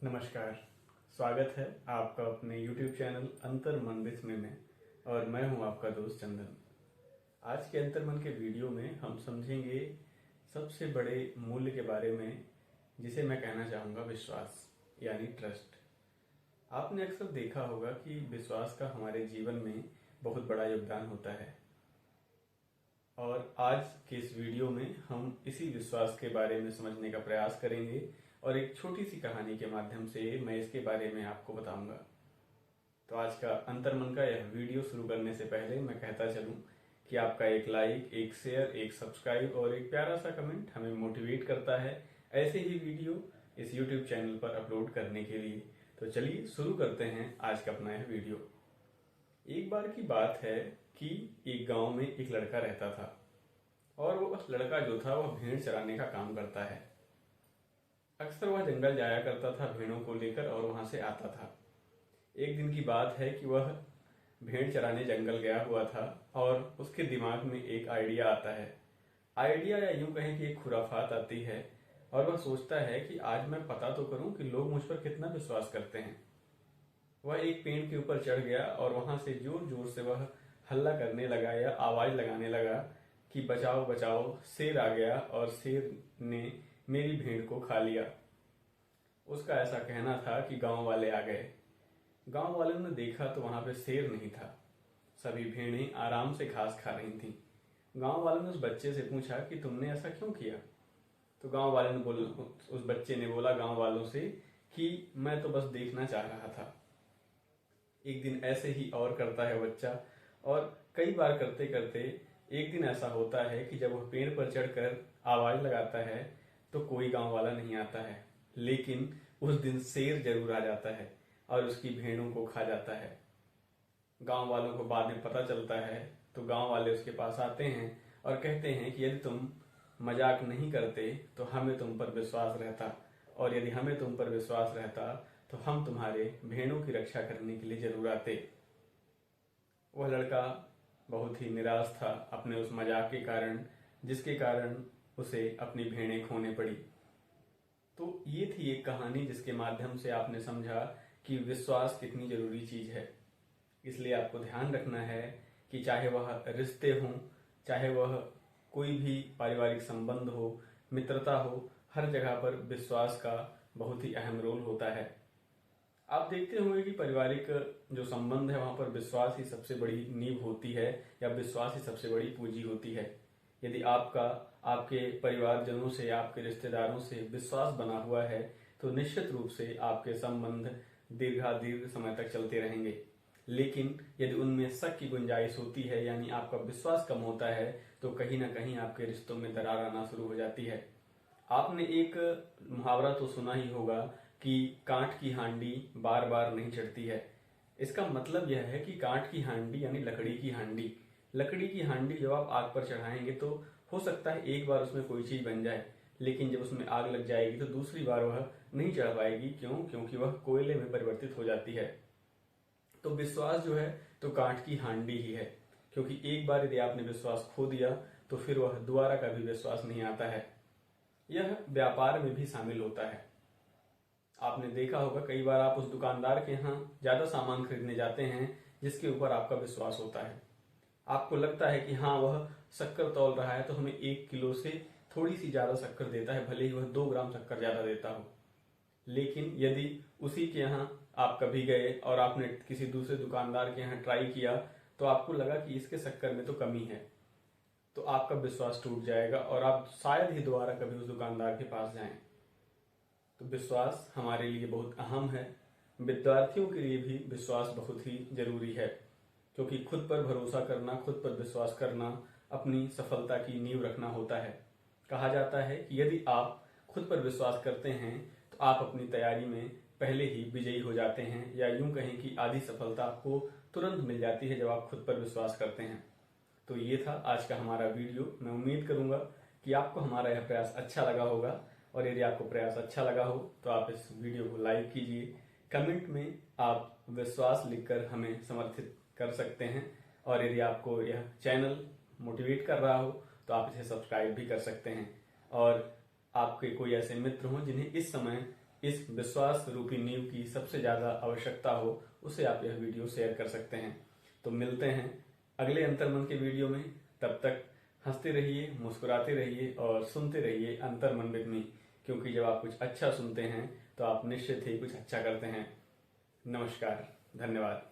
नमस्कार। स्वागत है आपका अपने YouTube चैनल अंतर मन विस्मय में और मैं हूं आपका दोस्त चंदन। आज के अंतर मन के वीडियो में हम समझेंगे सबसे बड़े मूल्य के बारे में, जिसे मैं कहना चाहूँगा विश्वास यानी ट्रस्ट। आपने अक्सर देखा होगा कि विश्वास का हमारे जीवन में बहुत बड़ा योगदान होता है और आज के इस वीडियो में हम इसी विश्वास के बारे में समझने का प्रयास करेंगे और एक छोटी सी कहानी के माध्यम से मैं इसके बारे में आपको बताऊंगा। तो आज का अंतर्मन का यह वीडियो शुरू करने से पहले मैं कहता चलूं कि आपका एक लाइक, एक शेयर, एक सब्सक्राइब और एक प्यारा सा कमेंट हमें मोटिवेट करता है ऐसे ही वीडियो इस YouTube चैनल पर अपलोड करने के लिए। तो चलिए शुरू करते हैं आज का अपना यह वीडियो। एक बार की बात है कि एक गांव में एक लड़का रहता था और वो लड़का जो था वह भेड़ चराने का काम करता है। अक्सर वह जंगल जाया करता था भेड़ों को लेकर और वहां से आता था। एक दिन की बात है कि वह भेड़ चराने जंगल गया हुआ था और उसके दिमाग में एक आइडिया आता है। आइडिया या यूं कहें कि एक खुराफात आती है और वह सोचता है कि आज मैं पता तो करूं कि लोग मुझ पर कितना विश्वास करते हैं। वह एक पेड़ के ऊपर चढ़ गया और वहां से जोर जोर से वह हल्ला करने लगा या आवाज लगाने लगा कि बचाओ बचाओ, शेर आ गया और शेर ने मेरी भेड़ को खा लिया। उसका ऐसा कहना था कि गांव वाले आ गए। गांव वालों ने देखा तो वहां पे शेर नहीं था, सभी भेड़ें आराम से घास खा रही थीं। गांव वालों ने उस बच्चे से पूछा कि तुमने ऐसा क्यों किया। तो गांव वाले ने बोला, उस बच्चे ने बोला गांव वालों से कि मैं तो बस देखना चाह रहा था। एक दिन ऐसे ही और करता है बच्चा और कई बार करते करते एक दिन ऐसा होता है कि जब वह पेड़ पर चढ़कर आवाज लगाता है तो कोई गांव वाला नहीं आता है, लेकिन उस दिन शेर जरूर आ जाता है और उसकी भेड़ों को खा जाता है। गांव वालों को बाद में पता चलता है तो गांव वाले उसके पास आते हैं और कहते हैं कि यदि तुम मजाक नहीं करते तो हमें तुम पर विश्वास रहता और यदि हमें तुम पर विश्वास रहता तो हम तुम्हारे भेड़ों की रक्षा करने के लिए जरूर आते। वह लड़का बहुत ही निराश था अपने उस मजाक के कारण, जिसके कारण उसे अपनी भेड़ें खोने पड़ी। तो ये थी एक कहानी जिसके माध्यम से आपने समझा कि विश्वास कितनी जरूरी चीज है। इसलिए आपको ध्यान रखना है कि चाहे वह रिश्ते हों, चाहे वह कोई भी पारिवारिक संबंध हो, मित्रता हो, हर जगह पर विश्वास का बहुत ही अहम रोल होता है। आप देखते होंगे कि पारिवारिक जो संबंध है वहां पर विश्वास ही सबसे बड़ी नींव होती है या विश्वास ही सबसे बड़ी पूंजी होती है। यदि आपका आपके परिवारजनों से, आपके रिश्तेदारों से विश्वास बना हुआ है तो निश्चित रूप से आपके संबंध दीर्घ समय तक चलते रहेंगे। लेकिन यदि उनमें शक की गुंजाइश होती है यानी आपका विश्वास कम होता है तो कहीं ना कहीं आपके रिश्तों में दरार आना शुरू हो जाती है। आपने एक मुहावरा तो सुना ही होगा कि कांट की हांडी बार बार नहीं चढ़ती है। इसका मतलब यह है कि कांट की हांडी यानी लकड़ी की हांडी जब आप आग पर चढ़ाएंगे तो हो सकता है एक बार उसमें कोई चीज बन जाए, लेकिन जब उसमें आग लग जाएगी तो दूसरी बार वह नहीं चढ़ पाएगी। क्यों? क्योंकि वह कोयले में परिवर्तित हो जाती है। तो विश्वास जो है तो कांट की हांडी ही है, क्योंकि एक बार यदि आपने विश्वास खो दिया तो फिर वह दोबारा कभी विश्वास नहीं आता है। यह व्यापार में भी शामिल होता है। आपने देखा होगा कई बार आप उस दुकानदार के यहाँ ज्यादा सामान खरीदने जाते हैं जिसके ऊपर आपका विश्वास होता है। आपको लगता है कि हाँ वह शक्कर तौल रहा है तो हमें 1 किलो से थोड़ी सी ज्यादा शक्कर देता है, भले ही वह 2 ग्राम शक्कर ज्यादा देता हो। लेकिन यदि उसी के यहाँ आप कभी गए और आपने किसी दूसरे दुकानदार के यहाँ ट्राई किया तो आपको लगा कि इसके शक्कर में तो कमी है, तो आपका विश्वास टूट जाएगा और आप शायद ही दोबारा कभी उस दुकानदार के पास जाएं। तो विश्वास हमारे लिए बहुत अहम है। विद्यार्थियों के लिए भी विश्वास बहुत ही जरूरी है, क्योंकि खुद पर भरोसा करना, खुद पर विश्वास करना अपनी सफलता की नींव रखना होता है। कहा जाता है कि यदि आप खुद पर विश्वास करते हैं तो आप अपनी तैयारी में पहले ही विजयी हो जाते हैं, या यूं कहें कि आधी सफलता आपको तुरंत मिल जाती है जब आप खुद पर विश्वास करते हैं। तो ये था आज का हमारा वीडियो। मैं उम्मीद करूंगा कि आपको हमारा यह प्रयास अच्छा लगा होगा, और यदि आपको प्रयास अच्छा लगा हो तो आप इस वीडियो को लाइक कीजिए। कमेंट में आप विश्वास लिखकर हमें समर्थित कर सकते हैं, और यदि आपको यह चैनल मोटिवेट कर रहा हो तो आप इसे सब्सक्राइब भी कर सकते हैं। और आपके कोई ऐसे मित्र हों जिन्हें इस समय इस विश्वास रूपी नींव की सबसे ज्यादा आवश्यकता हो उसे आप यह वीडियो शेयर कर सकते हैं। तो मिलते हैं अगले अंतर्मन के वीडियो में। तब तक हंसते रहिए, मुस्कुराते रहिए और सुनते रहिए अंतर्मन विद मी, क्योंकि जब आप कुछ अच्छा सुनते हैं तो आप निश्चित ही कुछ अच्छा करते हैं। नमस्कार, धन्यवाद।